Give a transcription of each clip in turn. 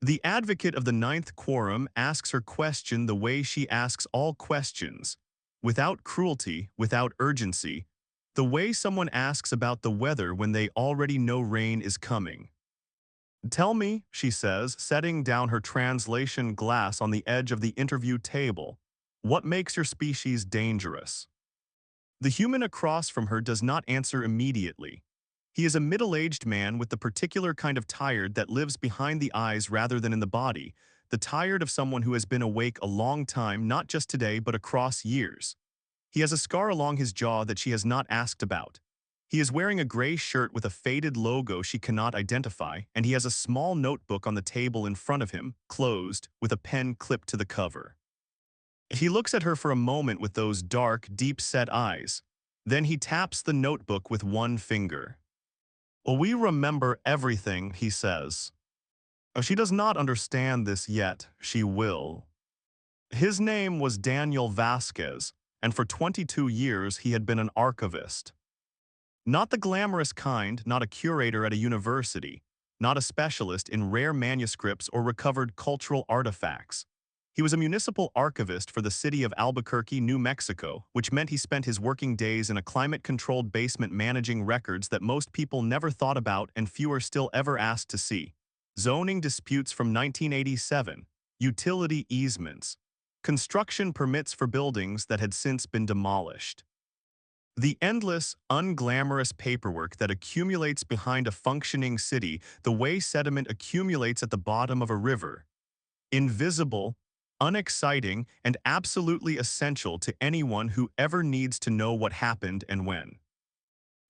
The advocate of the ninth quorum asks her question the way she asks all questions, without cruelty, without urgency, the way someone asks about the weather when they already know rain is coming. "Tell me," she says, setting down her translation glass on the edge of the interview table, "what makes your species dangerous?" The human across from her does not answer immediately. He is a middle-aged man with the particular kind of tired that lives behind the eyes rather than in the body, the tired of someone who has been awake a long time, not just today but across years. He has a scar along his jaw that she has not asked about. He is wearing a gray shirt with a faded logo she cannot identify, and he has a small notebook on the table in front of him, closed, with a pen clipped to the cover. He looks at her for a moment with those dark, deep-set eyes. Then he taps the notebook with one finger. "Well, we remember everything," he says. She does not understand this yet. She will. His name was Daniel Vasquez, and for 22 years he had been an archivist. Not the glamorous kind, not a curator at a university, not a specialist in rare manuscripts or recovered cultural artifacts. He was a municipal archivist for the city of Albuquerque, New Mexico, which meant he spent his working days in a climate-controlled basement managing records that most people never thought about and fewer still ever asked to see. Zoning disputes from 1987, utility easements, construction permits for buildings that had since been demolished. The endless, unglamorous paperwork that accumulates behind a functioning city the way sediment accumulates at the bottom of a river. Invisible, unexciting, and absolutely essential to anyone who ever needs to know what happened and when.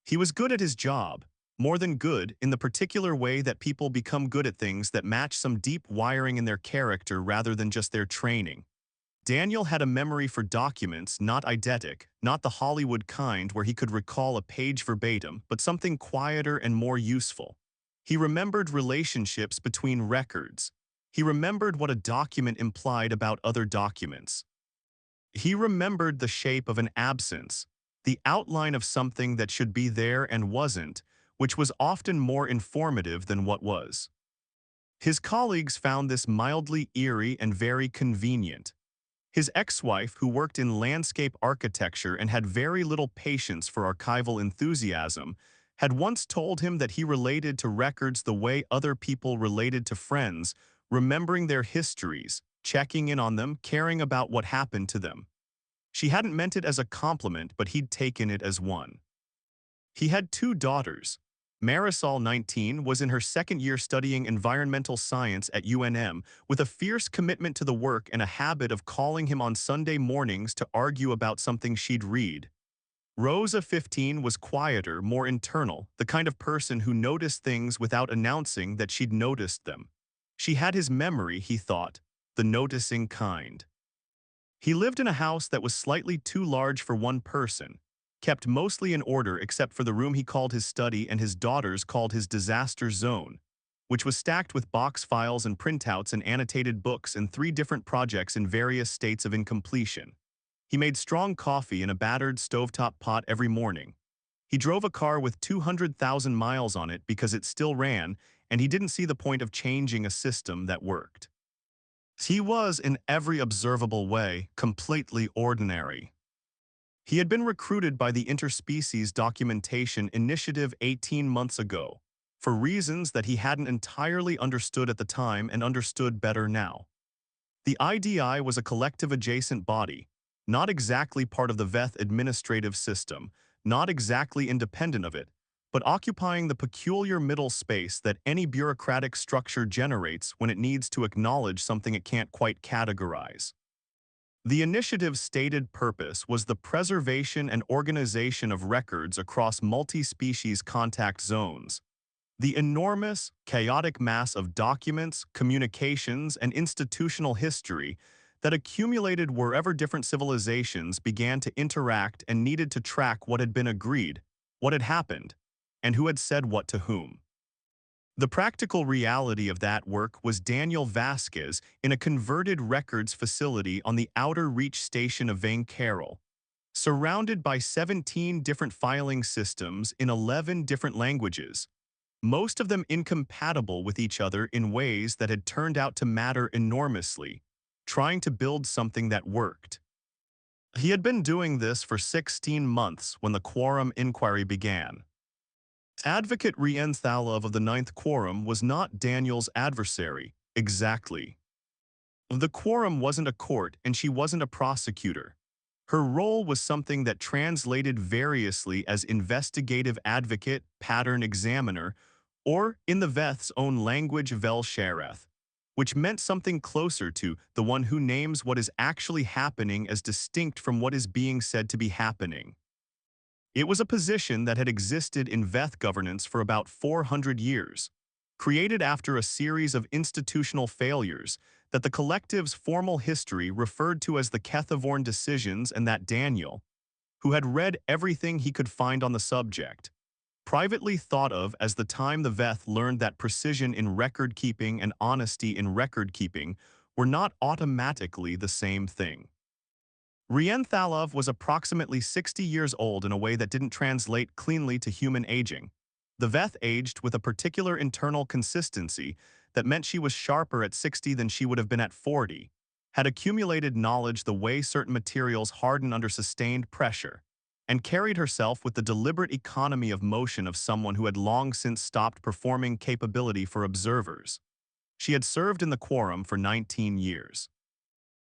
He was good at his job, more than good in the particular way that people become good at things that match some deep wiring in their character rather than just their training. Daniel had a memory for documents, not eidetic, not the Hollywood kind where he could recall a page verbatim, but something quieter and more useful. He remembered relationships between records. He remembered what a document implied about other documents. He remembered the shape of an absence, the outline of something that should be there and wasn't, which was often more informative than what was. His colleagues found this mildly eerie and very convenient. His ex-wife, who worked in landscape architecture and had very little patience for archival enthusiasm, had once told him that he related to records the way other people related to friends, remembering their histories, checking in on them, caring about what happened to them. She hadn't meant it as a compliment, but he'd taken it as one. He had two daughters. Marisol, 19, was in her second year studying environmental science at UNM, with a fierce commitment to the work and a habit of calling him on Sunday mornings to argue about something she'd read. Rosa, 15, was quieter, more internal, the kind of person who noticed things without announcing that she'd noticed them. She had his memory, he thought, the noticing kind. He lived in a house that was slightly too large for one person, kept mostly in order except for the room he called his study and his daughters called his disaster zone, which was stacked with box files and printouts and annotated books and 3 different projects in various states of incompletion. He made strong coffee in a battered stovetop pot every morning. He drove a car with 200,000 miles on it because it still ran, and he didn't see the point of changing a system that worked. He was, in every observable way, completely ordinary. He had been recruited by the Interspecies Documentation Initiative 18 months ago, for reasons that he hadn't entirely understood at the time and understood better now. The IDI was a collective adjacent body, not exactly part of the VETH administrative system, not exactly independent of it, but occupying the peculiar middle space that any bureaucratic structure generates when it needs to acknowledge something it can't quite categorize. The initiative's stated purpose was the preservation and organization of records across multi-species contact zones. The enormous, chaotic mass of documents, communications, and institutional history that accumulated wherever different civilizations began to interact and needed to track what had been agreed, what had happened, and who had said what to whom. The practical reality of that work was Daniel Vasquez in a converted records facility on the outer reach station of Vaincarrel, surrounded by 17 different filing systems in 11 different languages, most of them incompatible with each other in ways that had turned out to matter enormously, trying to build something that worked. He had been doing this for 16 months when the quorum inquiry began. Advocate Rienthalov of the Ninth Quorum was not Daniel's adversary, exactly. The quorum wasn't a court and she wasn't a prosecutor. Her role was something that translated variously as investigative advocate, pattern examiner, or, in the Veth's own language, vel shereth, which meant something closer to the one who names what is actually happening as distinct from what is being said to be happening. It was a position that had existed in Veth governance for about 400 years, created after a series of institutional failures that the collective's formal history referred to as the Kethavorn decisions, and that Daniel, who had read everything he could find on the subject, privately thought of as the time the Veth learned that precision in record-keeping and honesty in record-keeping were not automatically the same thing. Rienthalov was approximately 60 years old in a way that didn't translate cleanly to human aging. The Veth aged with a particular internal consistency that meant she was sharper at 60 than she would have been at 40, had accumulated knowledge the way certain materials harden under sustained pressure, and carried herself with the deliberate economy of motion of someone who had long since stopped performing capability for observers. She had served in the quorum for 19 years.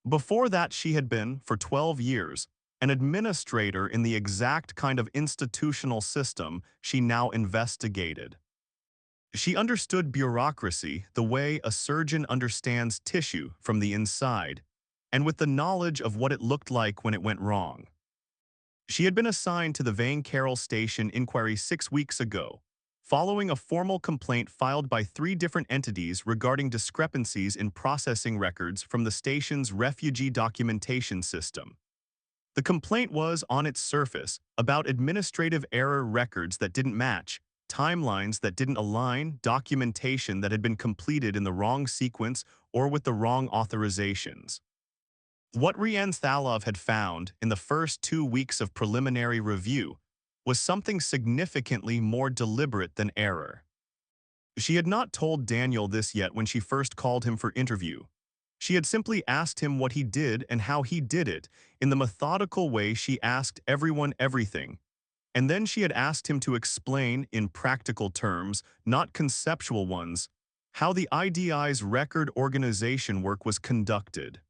Before that, she had been, for 12 years, an administrator in the exact kind of institutional system she now investigated. She understood bureaucracy the way a surgeon understands tissue from the inside, and with the knowledge of what it looked like when it went wrong. She had been assigned to the Vane Carroll Station inquiry 6 weeks ago, following a formal complaint filed by 3 different entities regarding discrepancies in processing records from the station's refugee documentation system. The complaint was, on its surface, about administrative error records that didn't match, timelines that didn't align, documentation that had been completed in the wrong sequence or with the wrong authorizations. What Rienthalov had found in the first 2 weeks of preliminary review was something significantly more deliberate than error. She had not told Daniel this yet when she first called him for interview. She had simply asked him what he did and how he did it in the methodical way she asked everyone everything. And then she had asked him to explain, in practical terms, not conceptual ones, how the IDI's record organization work was conducted.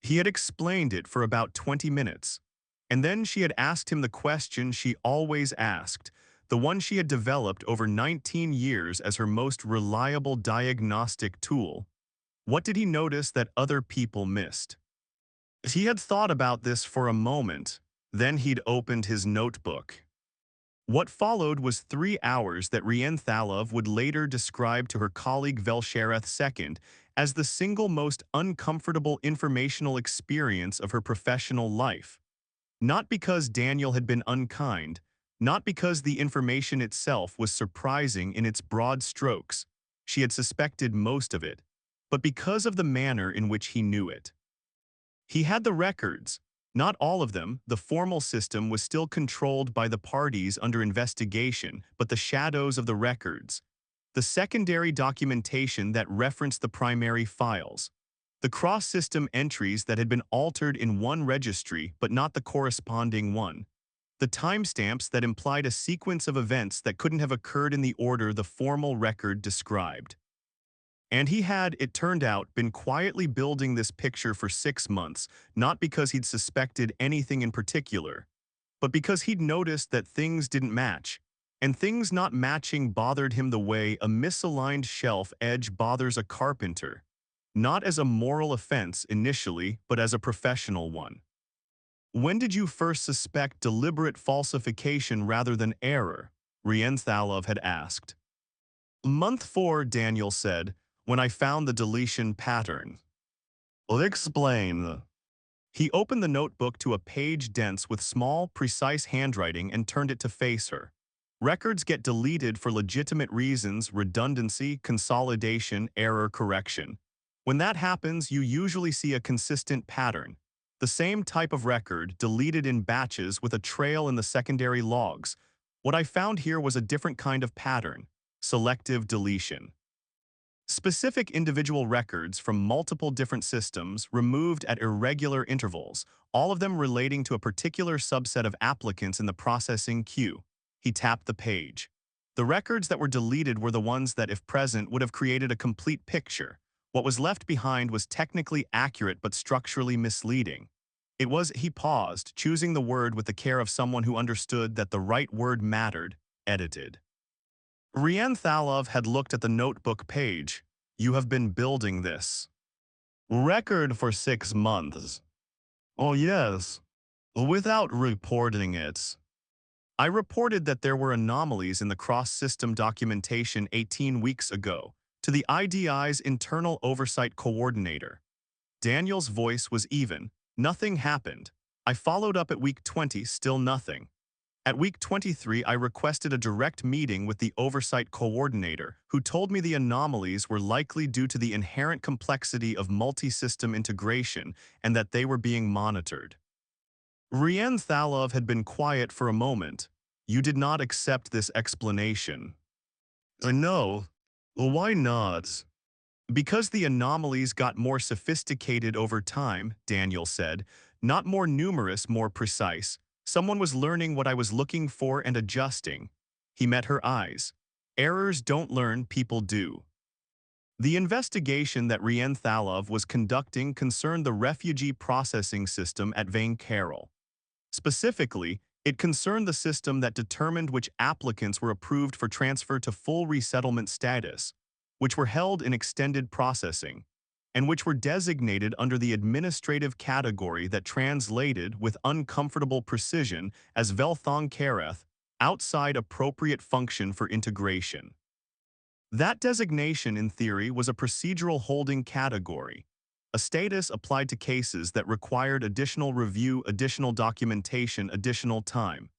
He had explained it for about 20 minutes. And then she had asked him the question she always asked, the one she had developed over 19 years as her most reliable diagnostic tool. What did he notice that other people missed? He had thought about this for a moment, then he'd opened his notebook. What followed was 3 hours that Rienthalov would later describe to her colleague Velshereth II as the single most uncomfortable informational experience of her professional life. Not because Daniel had been unkind, not because the information itself was surprising in its broad strokes, she had suspected most of it, but because of the manner in which he knew it. He had the records, not all of them. The formal system was still controlled by the parties under investigation, but the shadows of the records, the secondary documentation that referenced the primary files, the cross-system entries that had been altered in one registry but not the corresponding one, the timestamps that implied a sequence of events that couldn't have occurred in the order the formal record described. And he had, it turned out, been quietly building this picture for 6 months, not because he'd suspected anything in particular, but because he'd noticed that things didn't match, and things not matching bothered him the way a misaligned shelf edge bothers a carpenter. Not as a moral offense initially, but as a professional one. When did you first suspect deliberate falsification rather than error? Rienthalov had asked. Month 4, Daniel said, when I found the deletion pattern. Well, explain. He opened the notebook to a page dense with small, precise handwriting and turned it to face her. Records get deleted for legitimate reasons: redundancy, consolidation, error correction. When that happens, you usually see a consistent pattern. The same type of record, deleted in batches with a trail in the secondary logs. What I found here was a different kind of pattern. Selective deletion. Specific individual records from multiple different systems removed at irregular intervals, all of them relating to a particular subset of applicants in the processing queue. He tapped the page. The records that were deleted were the ones that, if present, would have created a complete picture. What was left behind was technically accurate but structurally misleading. He paused, choosing the word with the care of someone who understood that the right word mattered, edited. Rianthalov had looked at the notebook page. You have been building this record for 6 months. Oh yes, without reporting it. I reported that there were anomalies in the cross-system documentation 18 weeks ago to the IDI's internal oversight coordinator. Daniel's voice was even. Nothing happened. I followed up at week 20, still nothing. At week 23, I requested a direct meeting with the oversight coordinator, who told me the anomalies were likely due to the inherent complexity of multi-system integration and that they were being monitored. Rianthalov had been quiet for a moment. You did not accept this explanation. I know. Why not? Because the anomalies got more sophisticated over time, Daniel said, not more numerous, more precise. Someone was learning what I was looking for and adjusting. He met her eyes. Errors don't learn, people do. The investigation that Rianthalov was conducting concerned the refugee processing system at Vane Carroll. Specifically, it concerned the system that determined which applicants were approved for transfer to full resettlement status, which were held in extended processing, and which were designated under the administrative category that translated with uncomfortable precision as Velthong Kareth, outside appropriate function for integration. That designation, in theory, was a procedural holding category, a status applied to cases that required additional review, additional documentation, additional time.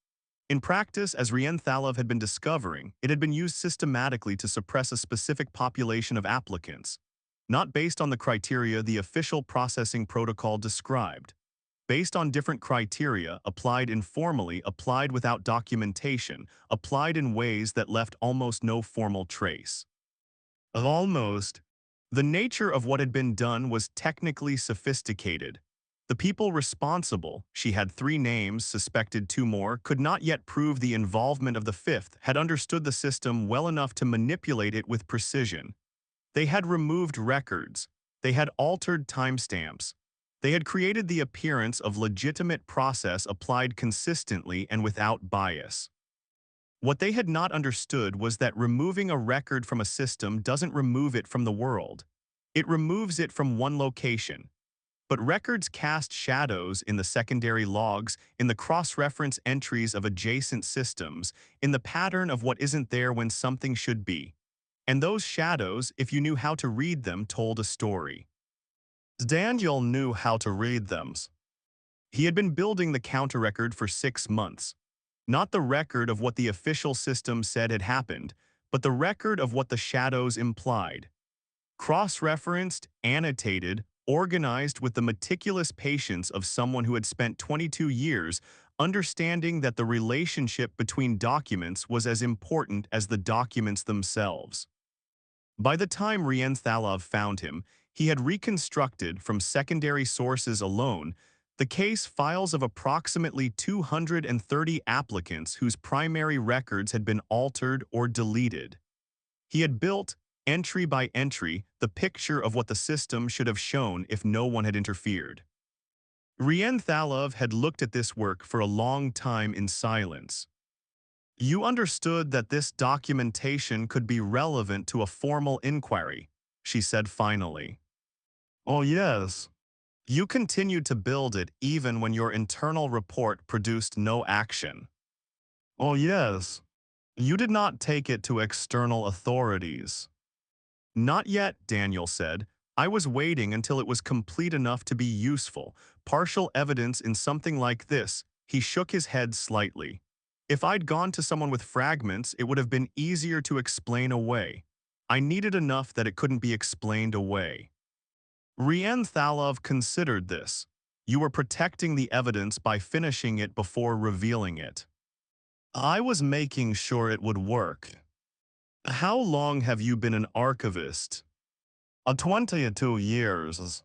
In practice, as Rianthalov had been discovering, it had been used systematically to suppress a specific population of applicants, not based on the criteria the official processing protocol described. Based on different criteria, applied informally, applied without documentation, applied in ways that left almost no formal trace. Almost. The nature of what had been done was technically sophisticated. The people responsible, she had 3 names, suspected 2 more, could not yet prove the involvement of the 5th, had understood the system well enough to manipulate it with precision. They had removed records. They had altered timestamps. They had created the appearance of legitimate process applied consistently and without bias. What they had not understood was that removing a record from a system doesn't remove it from the world. It removes it from one location. But records cast shadows in the secondary logs, in the cross-reference entries of adjacent systems, in the pattern of what isn't there when something should be. And those shadows, if you knew how to read them, told a story. Daniel knew how to read them. He had been building the counter-record for 6 months. Not the record of what the official system said had happened, but the record of what the shadows implied. Cross-referenced, annotated, organized with the meticulous patience of someone who had spent 22 years understanding that the relationship between documents was as important as the documents themselves. By the time Rianthalov found him, he had reconstructed, from secondary sources alone, the case files of approximately 230 applicants whose primary records had been altered or deleted. He had built, entry by entry, the picture of what the system should have shown if no one had interfered. Rianthalov had looked at this work for a long time in silence. You understood that this documentation could be relevant to a formal inquiry, she said finally. Oh yes. You continued to build it even when your internal report produced no action. Oh yes. You did not take it to external authorities. Not yet, Daniel said. I was waiting until it was complete enough to be useful. Partial evidence in something like this. He shook his head slightly. If I'd gone to someone with fragments, it would have been easier to explain away. I needed enough that it couldn't be explained away. Rianthalov considered this. You were protecting the evidence by finishing it before revealing it. I was making sure it would work. How long have you been an archivist? 22 years.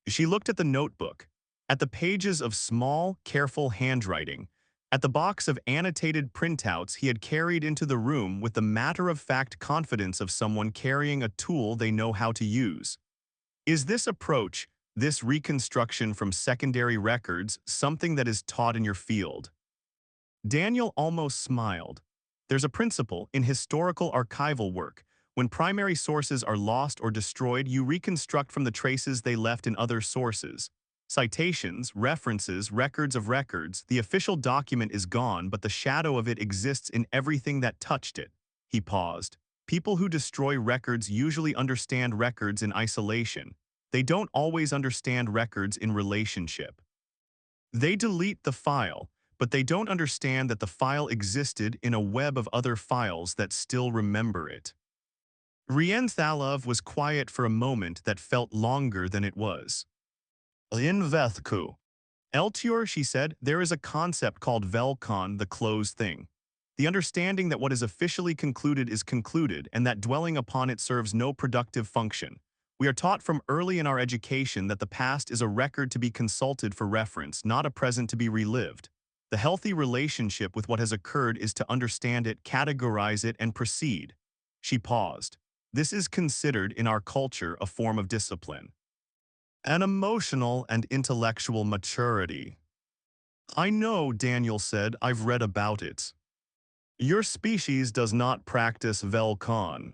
She looked at the notebook, at the pages of small, careful handwriting, at the box of annotated printouts he had carried into the room with the matter-of-fact confidence of someone carrying a tool they know how to use. Is this approach, this reconstruction from secondary records, something that is taught in your field? Daniel almost smiled. There's a principle in historical archival work. When primary sources are lost or destroyed, you reconstruct from the traces they left in other sources. Citations, references, records of records, the official document is gone, but the shadow of it exists in everything that touched it. He paused. People who destroy records usually understand records in isolation. They don't always understand records in relationship. They delete the file, but they don't understand that the file existed in a web of other files that still remember it. Rienthalov was quiet for a moment that felt longer than it was. In Vethku. Eltior, she said, there is a concept called Velkon, the closed thing. The understanding that what is officially concluded is concluded and that dwelling upon it serves no productive function. We are taught from early in our education that the past is a record to be consulted for reference, not a present to be relived. The healthy relationship with what has occurred is to understand it, categorize it, and proceed. She paused. This is considered in our culture a form of discipline. An emotional and intellectual maturity. I know, Daniel said, I've read about it. Your species does not practice Velkon.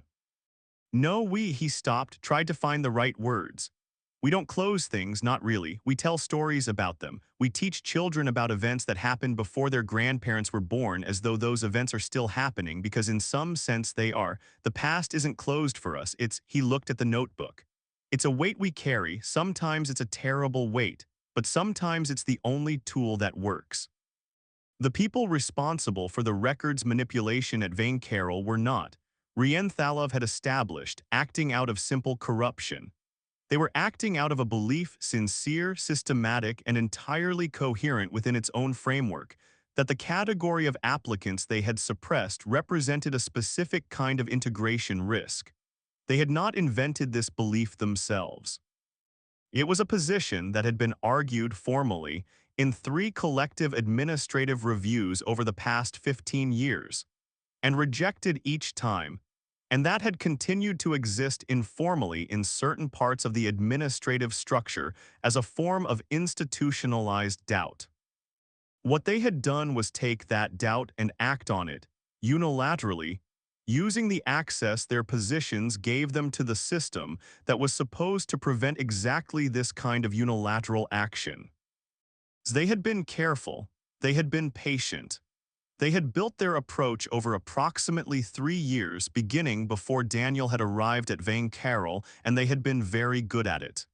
No, he stopped, tried to find the right words. We don't close things, not really. We tell stories about them. We teach children about events that happened before their grandparents were born as though those events are still happening because in some sense they are. The past isn't closed for us. He looked at the notebook. It's a weight we carry. Sometimes it's a terrible weight, but sometimes it's the only tool that works. The people responsible for the records manipulation at Vane Carroll were not. Rienthalov had established, acting out of simple corruption. They were acting out of a belief, sincere, systematic, and entirely coherent within its own framework, that the category of applicants they had suppressed represented a specific kind of integration risk. They had not invented this belief themselves. It was a position that had been argued formally in 3 collective administrative reviews over the past 15 years, and rejected each time, and that had continued to exist informally in certain parts of the administrative structure as a form of institutionalized doubt. What they had done was take that doubt and act on it, unilaterally, using the access their positions gave them to the system that was supposed to prevent exactly this kind of unilateral action. They had been careful, they had been patient. They had built their approach over approximately 3 years, beginning before Daniel had arrived at Vane Carroll, and they had been very good at it.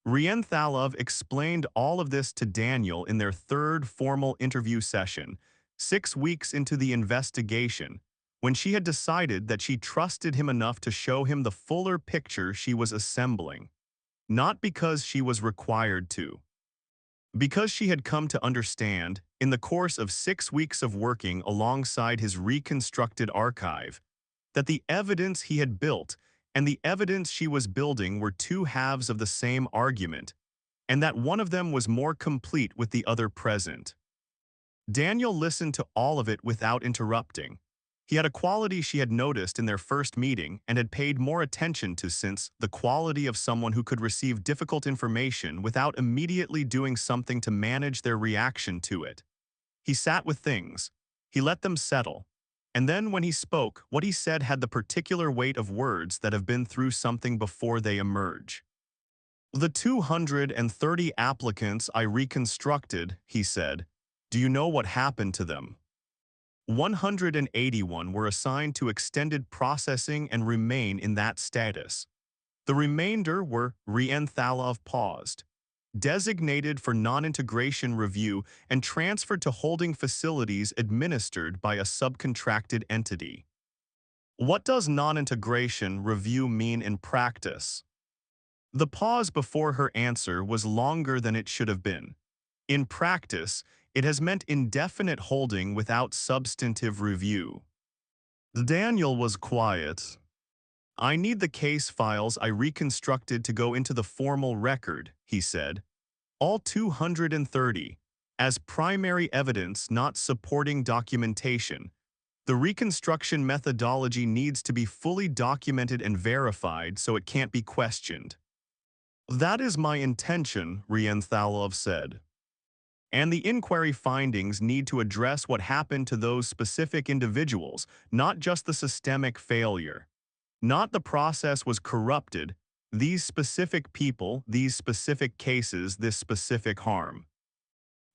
Rienthalov explained all of this to Daniel in their 3rd formal interview session, 6 weeks into the investigation, when she had decided that she trusted him enough to show him the fuller picture she was assembling. Not because she was required to. Because she had come to understand, in the course of 6 weeks of working alongside his reconstructed archive, that the evidence he had built and the evidence she was building were 2 halves of the same argument, and that one of them was more complete with the other present. Daniel listened to all of it without interrupting. He had a quality she had noticed in their first meeting and had paid more attention to since, the quality of someone who could receive difficult information without immediately doing something to manage their reaction to it. He sat with things. He let them settle. And then when he spoke, what he said had the particular weight of words that have been through something before they emerge. The 230 applicants I reconstructed, he said, do you know what happened to them? 181 were assigned to extended processing and remain in that status. The remainder were, Rienthalov paused, designated for non-integration review and transferred to holding facilities administered by a subcontracted entity. What does non-integration review mean in practice? The pause before her answer was longer than it should have been. In practice, it has meant indefinite holding without substantive review. Daniel was quiet. I need the case files I reconstructed to go into the formal record, he said. All 230, as primary evidence not supporting documentation. The reconstruction methodology needs to be fully documented and verified so it can't be questioned. That is my intention, Rienthalov said. And the inquiry findings need to address what happened to those specific individuals, not just the systemic failure. Not the process was corrupted, these specific people, these specific cases, this specific harm.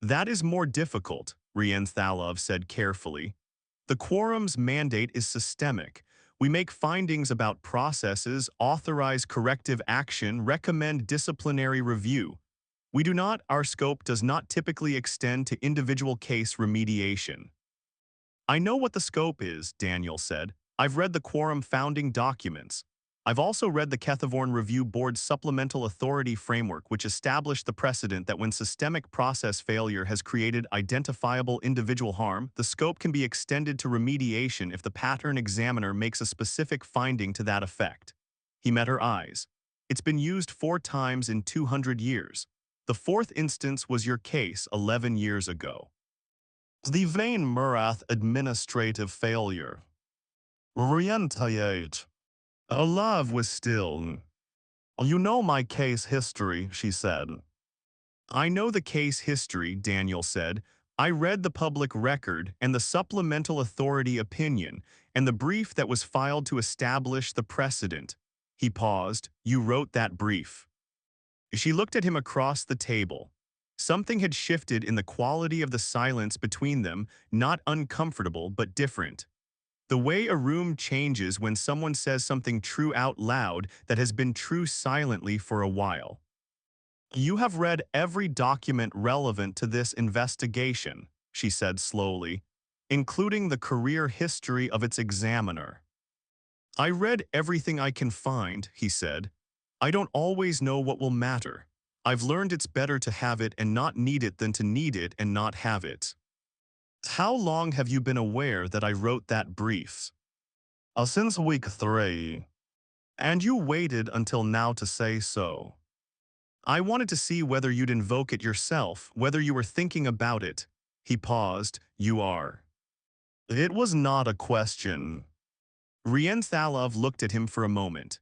That is more difficult, Rienthalov said carefully. The quorum's mandate is systemic. We make findings about processes, authorize corrective action, recommend disciplinary review. We do not, our scope does not typically extend to individual case remediation. I know what the scope is, Daniel said. I've read the quorum founding documents. I've also read the Kethavorn Review Board's Supplemental Authority Framework, which established the precedent that when systemic process failure has created identifiable individual harm, the scope can be extended to remediation if the pattern examiner makes a specific finding to that effect. He met her eyes. It's been used 4 times in 200 years. The 4th instance was your case 11 years ago. The Vain Murath administrative failure. Orientayate. Love was still. You know my case history, she said. I know the case history, Daniel said. I read the public record and the supplemental authority opinion and the brief that was filed to establish the precedent. He paused. You wrote that brief. She looked at him across the table. Something had shifted in the quality of the silence between them, not uncomfortable but different. The way a room changes when someone says something true out loud that has been true silently for a while. You have read every document relevant to this investigation, she said slowly, including the career history of its examiner. I read everything I can find, he said. I don't always know what will matter. I've learned it's better to have it and not need it than to need it and not have it. How long have you been aware that I wrote that brief? Since week 3. And you waited until now to say so. I wanted to see whether you'd invoke it yourself, whether you were thinking about it. He paused. You are. It was not a question. Rienthalov looked at him for a moment.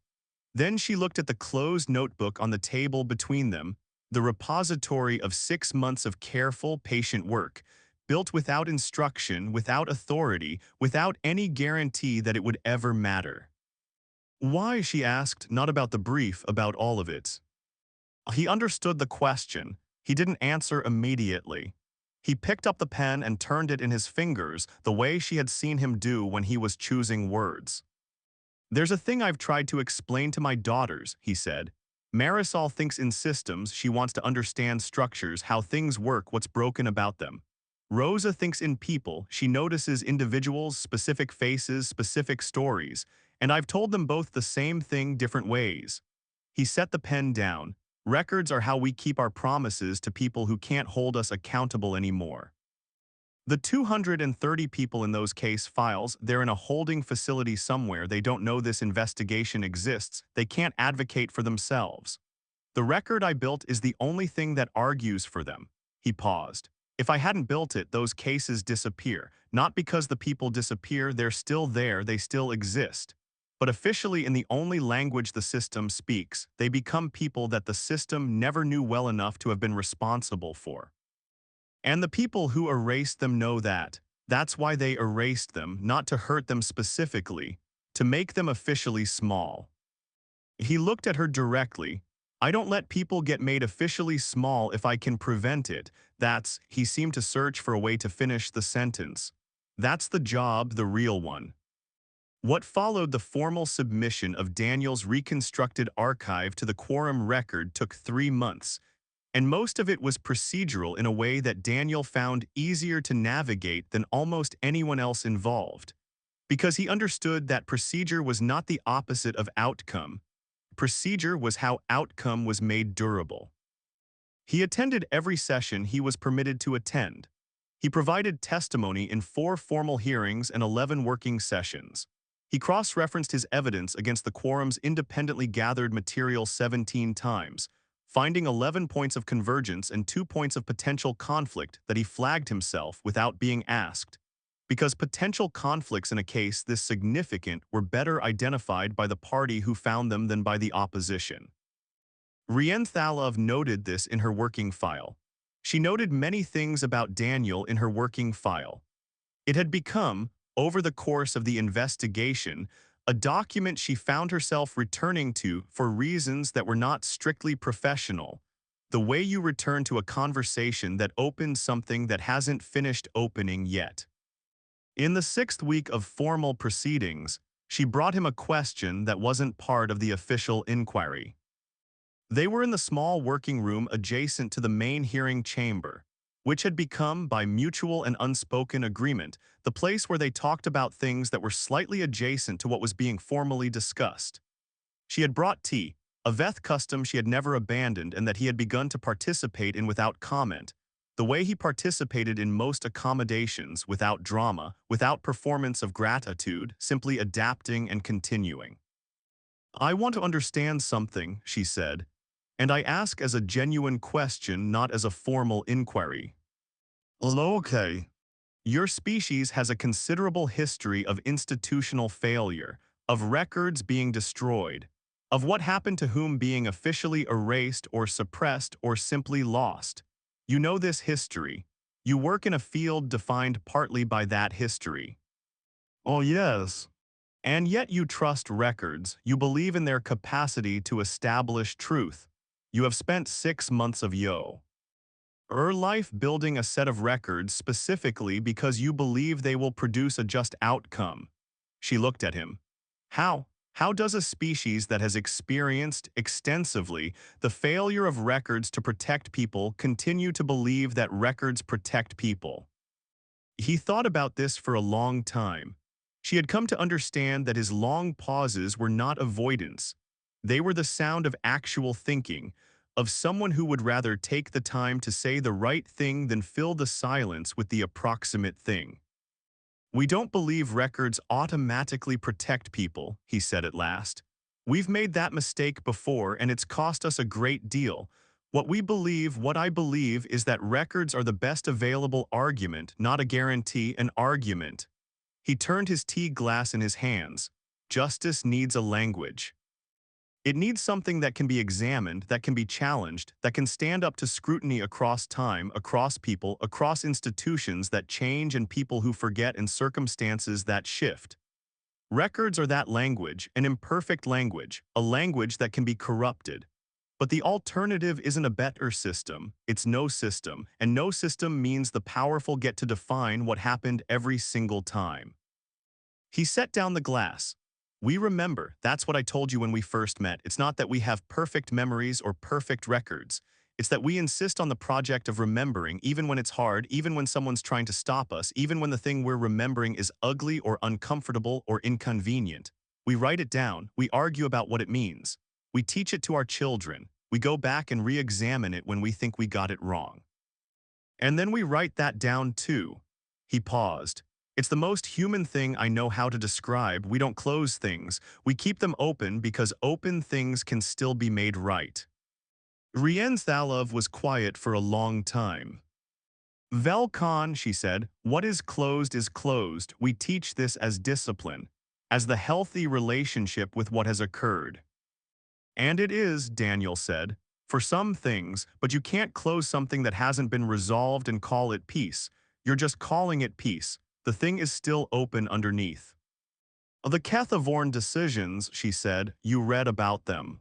Then she looked at the closed notebook on the table between them, the repository of 6 months of careful, patient work, built without instruction, without authority, without any guarantee that it would ever matter. Why, she asked, not about the brief, about all of it. He understood the question. He didn't answer immediately. He picked up the pen and turned it in his fingers the way she had seen him do when he was choosing words. There's a thing I've tried to explain to my daughters, he said. Marisol thinks in systems, she wants to understand structures, how things work, what's broken about them. Rosa thinks in people, she notices individuals, specific faces, specific stories, and I've told them both the same thing different ways. He set the pen down. Records are how we keep our promises to people who can't hold us accountable anymore. The 230 people in those case files, they're in a holding facility somewhere, they don't know this investigation exists, they can't advocate for themselves. The record I built is the only thing that argues for them. He paused. If I hadn't built it, those cases disappear. Not because the people disappear, they're still there, they still exist. But officially in the only language the system speaks, they become people that the system never knew well enough to have been responsible for. And the people who erased them know that. That's why they erased them, not to hurt them specifically, to make them officially small. He looked at her directly. I don't let people get made officially small if I can prevent it. That's, he seemed to search for a way to finish the sentence. That's the job, the real one. What followed the formal submission of Daniel's reconstructed archive to the quorum record took 3 months, and most of it was procedural in a way that Daniel found easier to navigate than almost anyone else involved, because he understood that procedure was not the opposite of outcome. Procedure was how outcome was made durable. He attended every session he was permitted to attend. He provided testimony in 4 formal hearings and 11 working sessions. He cross-referenced his evidence against the quorum's independently gathered material 17 times, finding 11 points of convergence and 2 points of potential conflict that he flagged himself without being asked. Because potential conflicts in a case this significant were better identified by the party who found them than by the opposition. Rienthalov noted this in her working file. She noted many things about Daniel in her working file. It had become, over the course of the investigation, a document she found herself returning to for reasons that were not strictly professional. The way you return to a conversation that opened something that hasn't finished opening yet. In the 6th week of formal proceedings, she brought him a question that wasn't part of the official inquiry. They were in the small working room adjacent to the main hearing chamber, which had become, by mutual and unspoken agreement, the place where they talked about things that were slightly adjacent to what was being formally discussed. She had brought tea, a Veth custom she had never abandoned and that he had begun to participate in without comment, the way he participated in most accommodations, without drama, without performance of gratitude, simply adapting and continuing. "I want to understand something," she said, "and I ask as a genuine question, not as a formal inquiry. Okay. Your species has a considerable history of institutional failure, of records being destroyed, of what happened to whom being officially erased or suppressed or simply lost. You know this history. You work in a field defined partly by that history." "Oh, yes." "And yet you trust records. You believe in their capacity to establish truth. You have spent 6 months of your life building a set of records specifically because you believe they will produce a just outcome." She looked at him. How? How does a species that has experienced extensively the failure of records to protect people continue to believe that records protect people? He thought about this for a long time. She had come to understand that his long pauses were not avoidance. They were the sound of actual thinking, of someone who would rather take the time to say the right thing than fill the silence with the approximate thing. "We don't believe records automatically protect people," he said at last. "We've made that mistake before and it's cost us a great deal. What I believe is that records are the best available argument, not a guarantee, an argument." He turned his tea glass in his hands. "Justice needs a language. It needs something that can be examined, that can be challenged, that can stand up to scrutiny across time, across people, across institutions that change and people who forget and circumstances that shift. Records are that language, an imperfect language, a language that can be corrupted. But the alternative isn't a better system, it's no system, and no system means the powerful get to define what happened every single time." He set down the glass. "We remember, that's what I told you when we first met. It's not that we have perfect memories or perfect records. It's that we insist on the project of remembering, even when it's hard, even when someone's trying to stop us, even when the thing we're remembering is ugly or uncomfortable or inconvenient. We write it down, we argue about what it means. We teach it to our children. We go back and re-examine it when we think we got it wrong. And then we write that down too." He paused. "It's the most human thing I know how to describe. We don't close things. We keep them open because open things can still be made right." Rienthalov was quiet for a long time. "Velkon," she said, "what is closed is closed. We teach this as discipline, as the healthy relationship with what has occurred." "And it is," Daniel said, "for some things, but you can't close something that hasn't been resolved and call it peace. You're just calling it peace. The thing is still open underneath." "The Kethavorn decisions," she said, "you read about them."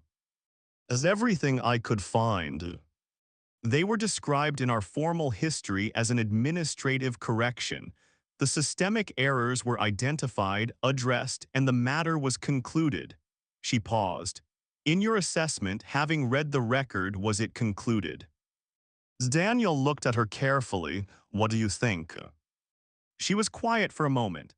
"As everything I could find." "They were described in our formal history as an administrative correction. The systemic errors were identified, addressed, and the matter was concluded." She paused. "In your assessment, having read the record, was it concluded?" Daniel looked at her carefully. "What do you think?" She was quiet for a moment.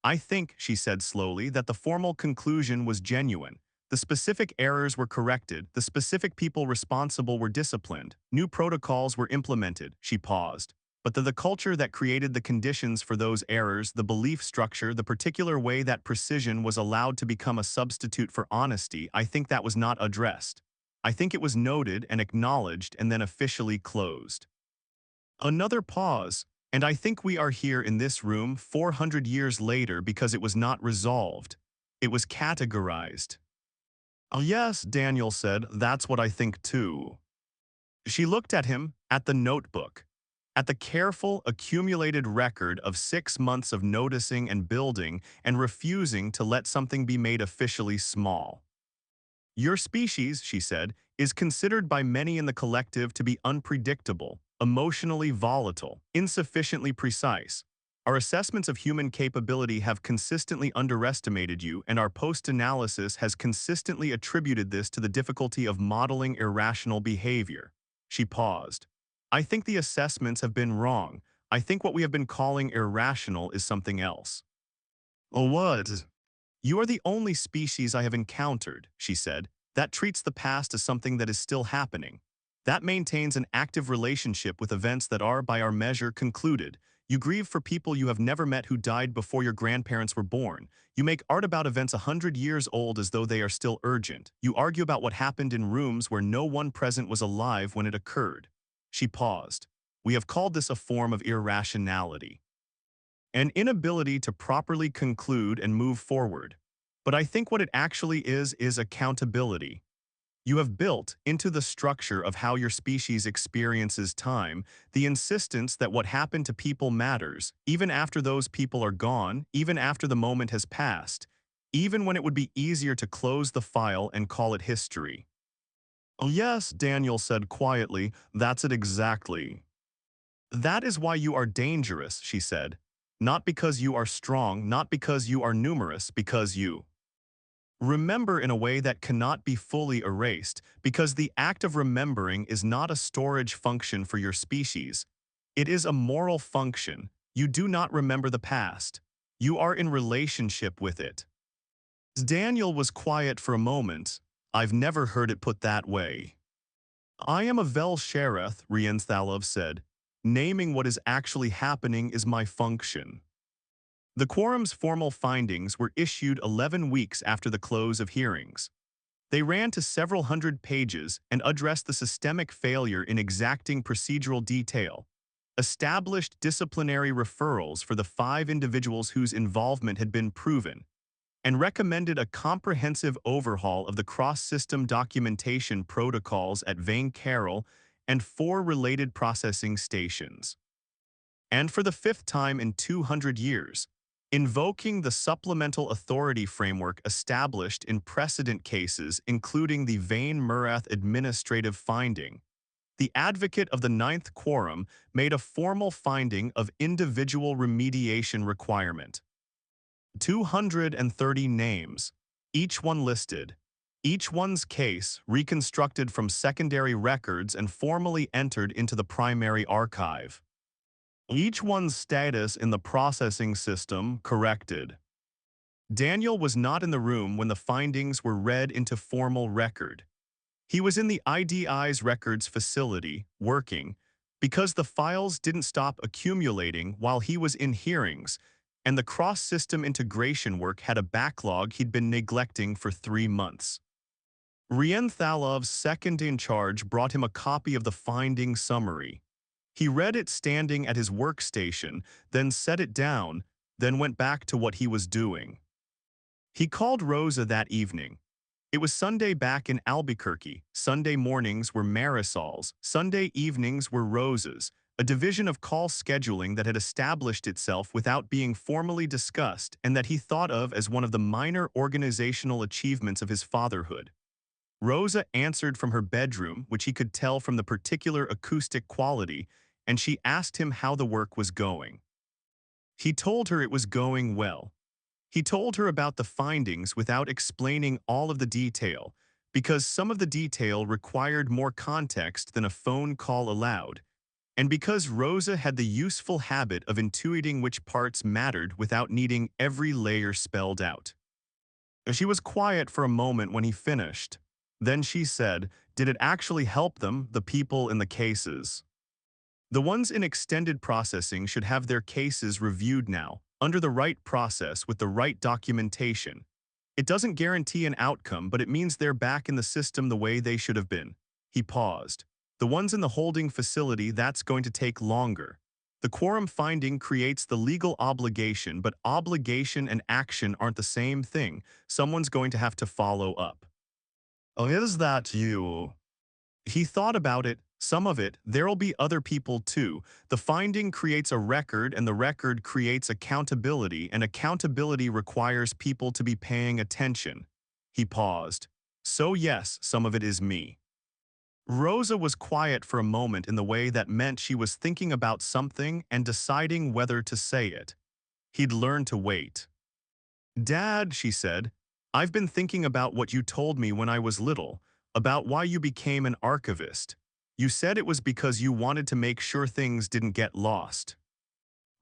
"I think," she said slowly, "that the formal conclusion was genuine. The specific errors were corrected, the specific people responsible were disciplined, new protocols were implemented." She paused. but the culture that created the conditions for those errors, the belief structure, the particular way that precision was allowed to become a substitute for honesty, I think that was not addressed. I think it was noted and acknowledged and then officially closed. Another pause, and I think we are here in this room 400 years later because it was not resolved. It was categorized. "Oh, yes," Daniel said, "that's what I think too." She looked at him, at the notebook, at the careful, accumulated record of 6 months of noticing and building and refusing to let something be made officially small. "Your species," she said, "is considered by many in the collective to be unpredictable, emotionally volatile, insufficiently precise. Our assessments of human capability have consistently underestimated you, and our post-analysis has consistently attributed this to the difficulty of modeling irrational behavior." She paused. "I think the assessments have been wrong. I think what we have been calling irrational is something else." "What?" "You are the only species I have encountered," she said, "that treats the past as something that is still happening. That maintains an active relationship with events that are, by our measure, concluded. You grieve for people you have never met who died before your grandparents were born. You make art about events 100 years old as though they are still urgent. You argue about what happened in rooms where no one present was alive when it occurred." She paused. "We have called this a form of irrationality. An inability to properly conclude and move forward. But I think what it actually is accountability. You have built into the structure of how your species experiences time the insistence that what happened to people matters, even after those people are gone, even after the moment has passed, even when it would be easier to close the file and call it history." "Oh, yes," Daniel said quietly, "that's it exactly." "That is why you are dangerous," she said. "Not because you are strong, not because you are numerous, because you remember in a way that cannot be fully erased, because the act of remembering is not a storage function for your species. It is a moral function. You do not remember the past. You are in relationship with it." Daniel was quiet for a moment. "I've never heard it put that way." "I am a Vel Shereth," Rienthalov said. "Naming what is actually happening is my function." The quorum's formal findings were issued 11 weeks after the close of hearings. They ran to several hundred pages and addressed the systemic failure in exacting procedural detail, established disciplinary referrals for the 5 individuals whose involvement had been proven, and recommended a comprehensive overhaul of the cross-system documentation protocols at Vane Carroll and 4 related processing stations. And for the 5th time in 200 years, invoking the supplemental authority framework established in precedent cases including the Vane Murath administrative finding, the advocate of the 9th quorum made a formal finding of individual remediation requirement. 230 names, each one listed, each one's case reconstructed from secondary records and formally entered into the primary archive. Each one's status in the processing system corrected. Daniel was not in the room when the findings were read into formal record. He was in the IDI's records facility, working, because the files didn't stop accumulating while he was in hearings, and the cross-system integration work had a backlog he'd been neglecting for 3 months. Rienthalov's second in charge brought him a copy of the finding summary. He read it standing at his workstation, then set it down, then went back to what he was doing. He called Rosa that evening. It was Sunday back in Albuquerque. Sunday mornings were Marisol's, Sunday evenings were Rosa's, a division of call scheduling that had established itself without being formally discussed and that he thought of as one of the minor organizational achievements of his fatherhood. Rosa answered from her bedroom, which he could tell from the particular acoustic quality, and she asked him how the work was going. He told her it was going well. He told her about the findings without explaining all of the detail, because some of the detail required more context than a phone call allowed, and because Rosa had the useful habit of intuiting which parts mattered without needing every layer spelled out. She was quiet for a moment when he finished. Then she said, "Did it actually help them, the people in the cases?" The ones in extended processing should have their cases reviewed now, under the right process with the right documentation. It doesn't guarantee an outcome, but it means they're back in the system the way they should have been. He paused. The ones in the holding facility, that's going to take longer. The quorum finding creates the legal obligation, but obligation and action aren't the same thing. Someone's going to have to follow up. Oh, is that you? He thought about it. Some of it, there'll be other people too. The finding creates a record, and the record creates accountability, and accountability requires people to be paying attention. He paused. So yes, some of it is me. Rosa was quiet for a moment in the way that meant she was thinking about something and deciding whether to say it. He'd learned to wait. Dad, she said, I've been thinking about what you told me when I was little, about why you became an archivist. You said it was because you wanted to make sure things didn't get lost.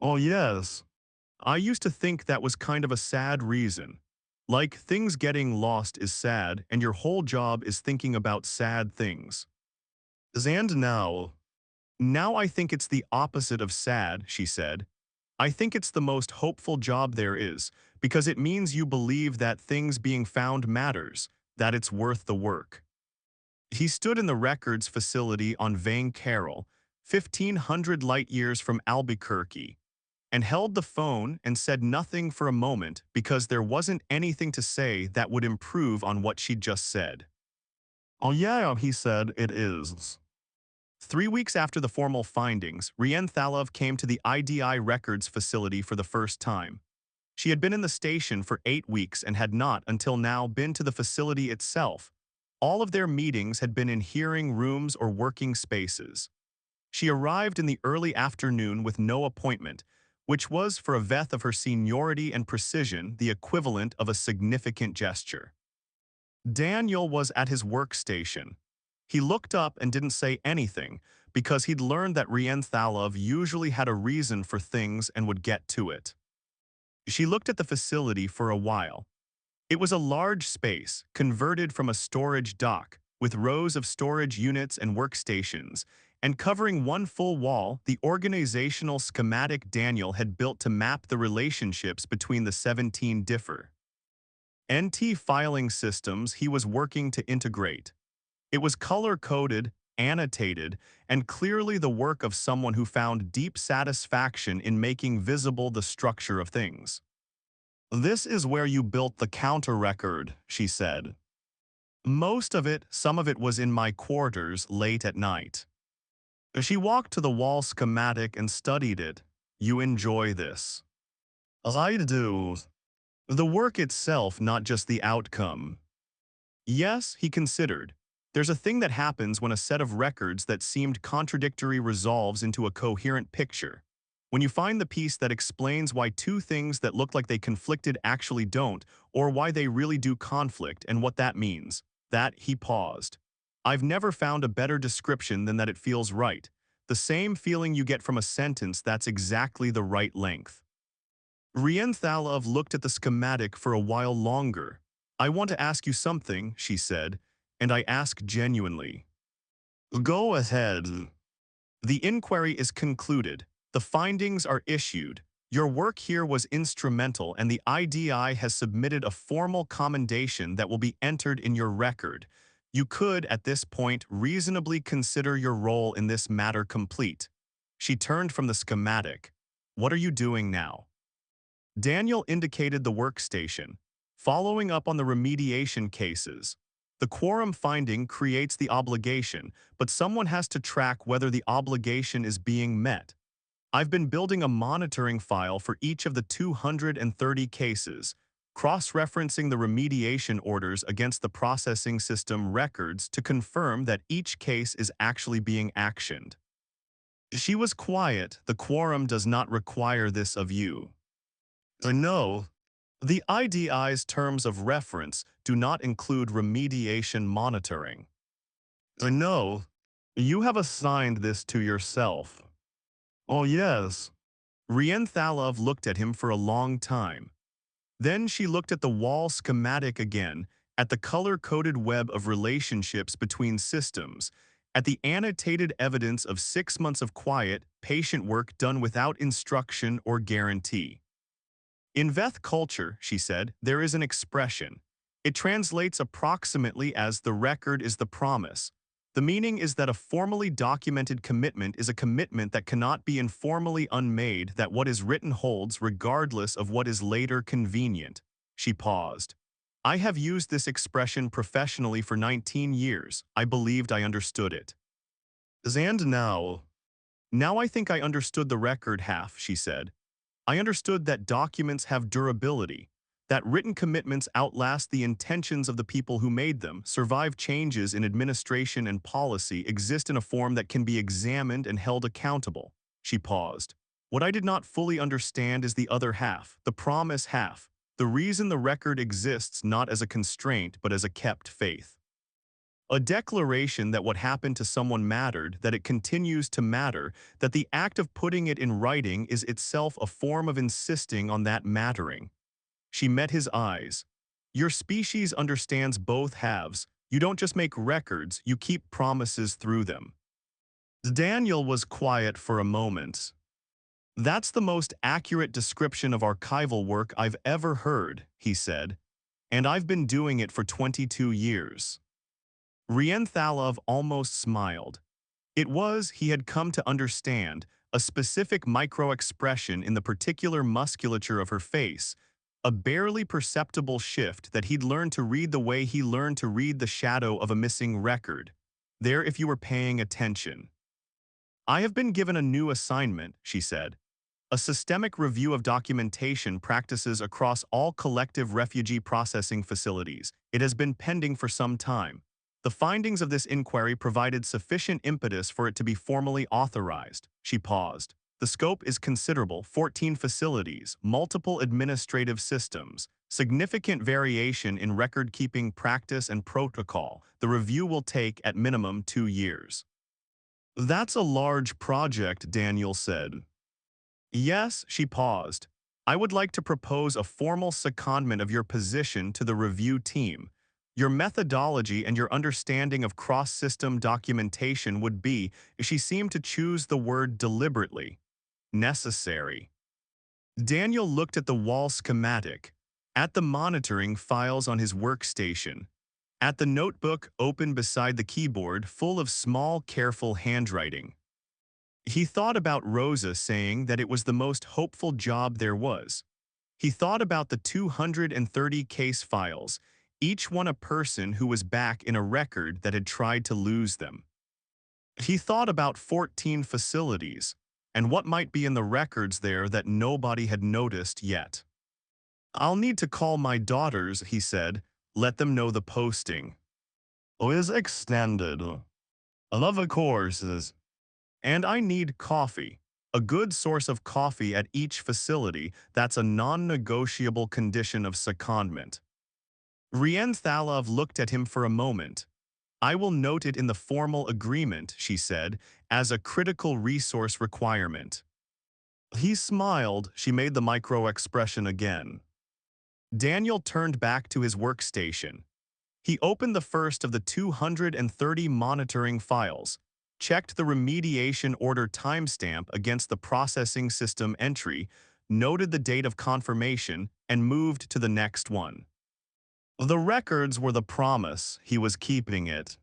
Oh, yes. I used to think that was kind of a sad reason. Like, things getting lost is sad, and your whole job is thinking about sad things. And now I think it's the opposite of sad, she said. I think it's the most hopeful job there is, because it means you believe that things being found matters, that it's worth the work. He stood in the records facility on Vang Carroll, 1,500 light-years from Albuquerque, and held the phone and said nothing for a moment because there wasn't anything to say that would improve on what she'd just said. Oh yeah, he said, it is. 3 weeks after the formal findings, Rienthalov came to the IDI records facility for the first time. She had been in the station for 8 weeks and had not, until now, been to the facility itself. All of their meetings had been in hearing rooms or working spaces. She arrived in the early afternoon with no appointment, which was, for a Veth of her seniority and precision, the equivalent of a significant gesture. Daniel was at his workstation. He looked up and didn't say anything, because he'd learned that Rienthalov usually had a reason for things and would get to it. She looked at the facility for a while. It was a large space, converted from a storage dock, with rows of storage units and workstations, and covering one full wall, the organizational schematic Daniel had built to map the relationships between the 17 differ NT filing systems he was working to integrate. It was color-coded, annotated, and clearly the work of someone who found deep satisfaction in making visible the structure of things. This is where you built the counter-record, she said. Most of it, some of it was in my quarters late at night. She walked to the wall schematic and studied it. You enjoy this. I do. The work itself, not just the outcome. Yes, he considered. There's a thing that happens when a set of records that seemed contradictory resolves into a coherent picture. When you find the piece that explains why two things that look like they conflicted actually don't, or why they really do conflict and what that means. That, he paused. I've never found a better description than that it feels right. The same feeling you get from a sentence that's exactly the right length. Rienthalov looked at the schematic for a while longer. I want to ask you something, she said, and I ask genuinely. Go ahead. The inquiry is concluded. The findings are issued. Your work here was instrumental, and the IDI has submitted a formal commendation that will be entered in your record. You could, at this point, reasonably consider your role in this matter complete. She turned from the schematic. What are you doing now? Daniel indicated the workstation, following up on the remediation cases. The quorum finding creates the obligation, but someone has to track whether the obligation is being met. I've been building a monitoring file for each of the 230 cases, cross-referencing the remediation orders against the processing system records to confirm that each case is actually being actioned. She was quiet. The quorum does not require this of you. No. The IDI's terms of reference do not include remediation monitoring. No. You have assigned this to yourself. Oh, yes. Rienthalov looked at him for a long time. Then she looked at the wall schematic again, at the color-coded web of relationships between systems, at the annotated evidence of 6 months of quiet, patient work done without instruction or guarantee. In Veth culture, she said, there is an expression. It translates approximately as the record is the promise. The meaning is that a formally documented commitment is a commitment that cannot be informally unmade, that what is written holds regardless of what is later convenient. She paused. I have used this expression professionally for 19 years. I believed I understood it. And now I think I understood the record half, she said. I understood that documents have durability, that written commitments outlast the intentions of the people who made them, survive changes in administration and policy, exist in a form that can be examined and held accountable. She paused. What I did not fully understand is the other half, the promise half, the reason the record exists not as a constraint but as a kept faith. A declaration that what happened to someone mattered, that it continues to matter, that the act of putting it in writing is itself a form of insisting on that mattering. She met his eyes. Your species understands both halves. You don't just make records, you keep promises through them. Daniel was quiet for a moment. That's the most accurate description of archival work I've ever heard, he said, and I've been doing it for 22 years. Rienthalov almost smiled. It was, he had come to understand, a specific micro-expression in the particular musculature of her face, a barely perceptible shift that he'd learned to read the way he learned to read the shadow of a missing record. There if you were paying attention. I have been given a new assignment, she said. A systemic review of documentation practices across all collective refugee processing facilities. It has been pending for some time. The findings of this inquiry provided sufficient impetus for it to be formally authorized. She paused. The scope is considerable: 14 facilities, multiple administrative systems, significant variation in record-keeping practice and protocol. The review will take, at minimum, 2 years. That's a large project, Daniel said. Yes, she paused. I would like to propose a formal secondment of your position to the review team. Your methodology and your understanding of cross-system documentation would be, she seemed to choose the word deliberately, necessary. Daniel looked at the wall schematic, at the monitoring files on his workstation, at the notebook open beside the keyboard full of small, careful handwriting. He thought about Rosa saying that it was the most hopeful job there was. He thought about the 230 case files, each one a person who was back in a record that had tried to lose them. He thought about 14 facilities, and what might be in the records there that nobody had noticed yet. I'll need to call my daughters, he said, let them know the posting. Is extended. I love the courses. And I need coffee. A good source of coffee at each facility, that's a non-negotiable condition of secondment. Rienthalov looked at him for a moment. I will note it in the formal agreement, she said, as a critical resource requirement. He smiled. She made the micro-expression again. Daniel turned back to his workstation. He opened the first of the 230 monitoring files, checked the remediation order timestamp against the processing system entry, noted the date of confirmation, and moved to the next one. The records were the promise. He was keeping it.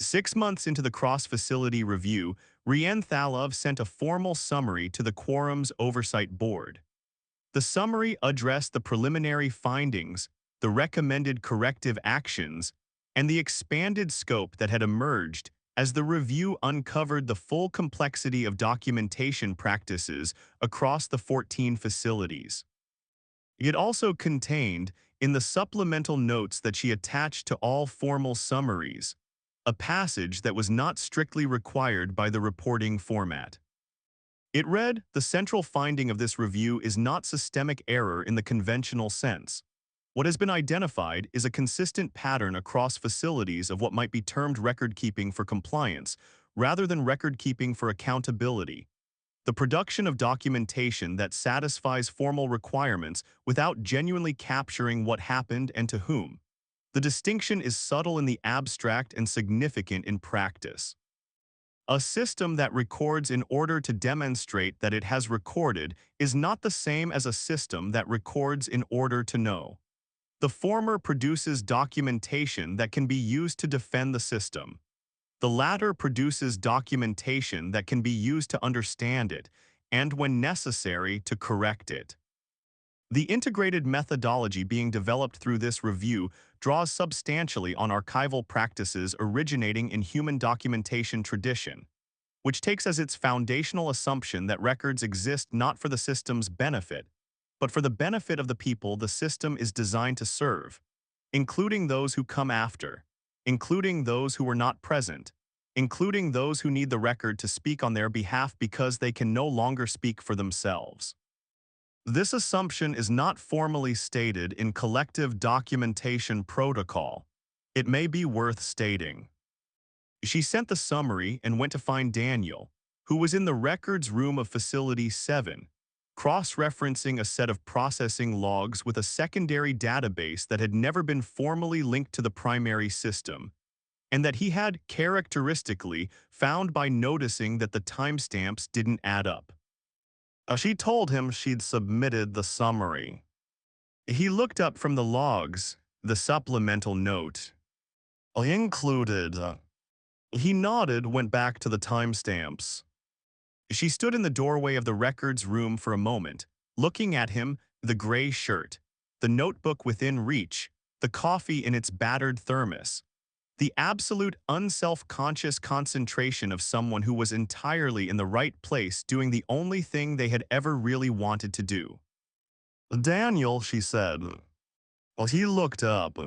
6 months into the cross-facility review, Rienthalov sent a formal summary to the Quorum's Oversight Board. The summary addressed the preliminary findings, the recommended corrective actions, and the expanded scope that had emerged as the review uncovered the full complexity of documentation practices across the 14 facilities. It also contained, in the supplemental notes that she attached to all formal summaries, a passage that was not strictly required by the reporting format. It read, the central finding of this review is not systemic error in the conventional sense. What has been identified is a consistent pattern across facilities of what might be termed record-keeping for compliance, rather than record-keeping for accountability. The production of documentation that satisfies formal requirements without genuinely capturing what happened and to whom. The distinction is subtle in the abstract and significant in practice. A system that records in order to demonstrate that it has recorded is not the same as a system that records in order to know. The former produces documentation that can be used to defend the system. The latter produces documentation that can be used to understand it, and when necessary, to correct it. The integrated methodology being developed through this review draws substantially on archival practices originating in human documentation tradition, which takes as its foundational assumption that records exist not for the system's benefit, but for the benefit of the people the system is designed to serve, including those who come after, including those who were not present, including those who need the record to speak on their behalf because they can no longer speak for themselves. This assumption is not formally stated in collective documentation protocol. It may be worth stating. She sent the summary and went to find Daniel, who was in the records room of Facility 7, cross-referencing a set of processing logs with a secondary database that had never been formally linked to the primary system, and that he had characteristically found by noticing that the timestamps didn't add up. She told him she'd submitted the summary. He looked up from the logs, the supplemental note. I included. He nodded, went back to the timestamps. She stood in the doorway of the records room for a moment, looking at him, the gray shirt, the notebook within reach, the coffee in its battered thermos, the absolute unself-conscious concentration of someone who was entirely in the right place doing the only thing they had ever really wanted to do. Daniel, she said. Well, he looked up.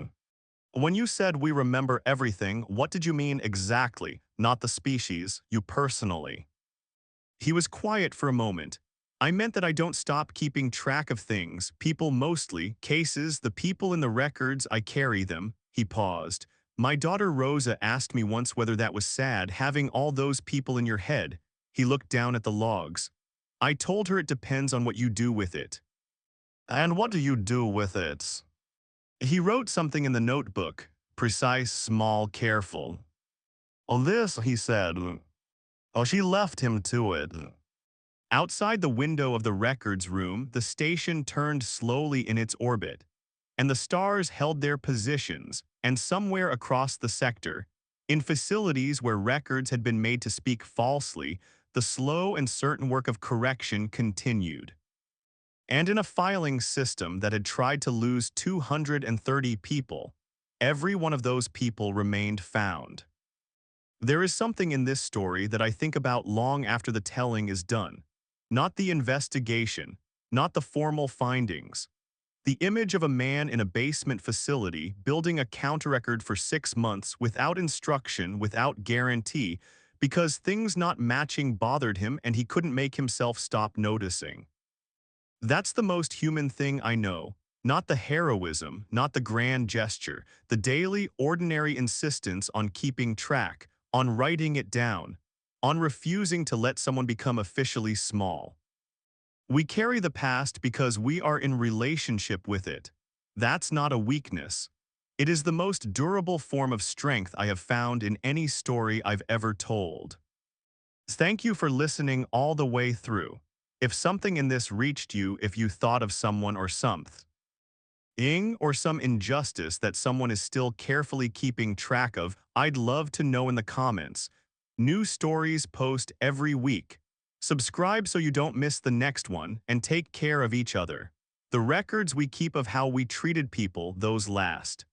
When you said we remember everything, what did you mean exactly? Not the species, you personally. He was quiet for a moment. I meant that I don't stop keeping track of things, people mostly, cases, the people in the records, I carry them. He paused. My daughter Rosa asked me once whether that was sad, having all those people in your head. He looked down at the logs. I told her it depends on what you do with it. And what do you do with it? He wrote something in the notebook, precise, small, careful. Oh, this, he said. Oh, she left him to it. Outside the window of the records room, the station turned slowly in its orbit, and the stars held their positions, and somewhere across the sector, in facilities where records had been made to speak falsely, the slow and certain work of correction continued. And in a filing system that had tried to lose 230 people, every one of those people remained found. There is something in this story that I think about long after the telling is done. Not the investigation, not the formal findings. The image of a man in a basement facility building a counter-record for 6 months without instruction, without guarantee, because things not matching bothered him and he couldn't make himself stop noticing. That's the most human thing I know, not the heroism, not the grand gesture, the daily, ordinary insistence on keeping track, on writing it down, on refusing to let someone become officially small. We carry the past because we are in relationship with it. That's not a weakness. It is the most durable form of strength I have found in any story I've ever told. Thank you for listening all the way through. If something in this reached you, if you thought of someone or something, or some injustice that someone is still carefully keeping track of, I'd love to know in the comments. New stories post every week. Subscribe so you don't miss the next one, and take care of each other. The records we keep of how we treated people, those last.